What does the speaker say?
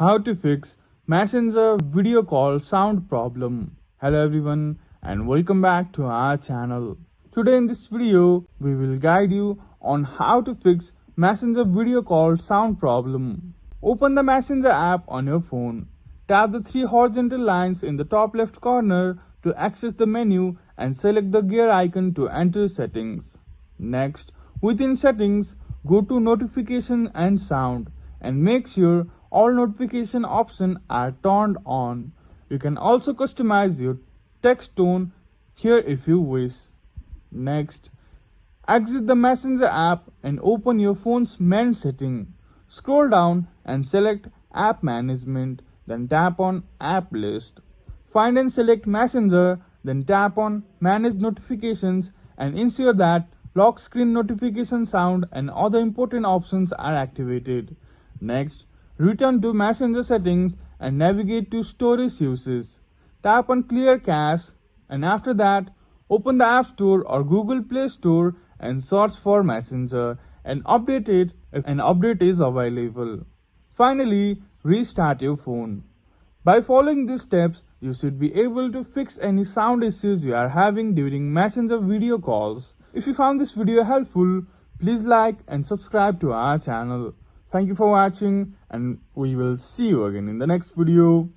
How to fix Messenger video call sound problem. Hello everyone and welcome back to our channel. Today in this video we will guide you on how to fix Messenger video call sound problem. Open the Messenger app on your phone. Tap the three horizontal lines in the top left corner to access the menu and select the gear icon to enter settings. Next, within settings, go to notification and sound and make sure all notification options are turned on. You can also customize your text tone here if you wish. Next, exit the Messenger app and open your phone's main setting. Scroll down and select App Management, then tap on App List. Find and select Messenger, then tap on Manage Notifications and ensure that lock screen notification sound and other important options are activated. Next, return to Messenger settings and navigate to Storage Uses. Tap on Clear Cache and after that, open the App Store or Google Play Store and search for Messenger and update it if an update is available. Finally, restart your phone. By following these steps, you should be able to fix any sound issues you are having during Messenger video calls. If you found this video helpful, please like and subscribe to our channel. Thank you for watching and we will see you again in the next video.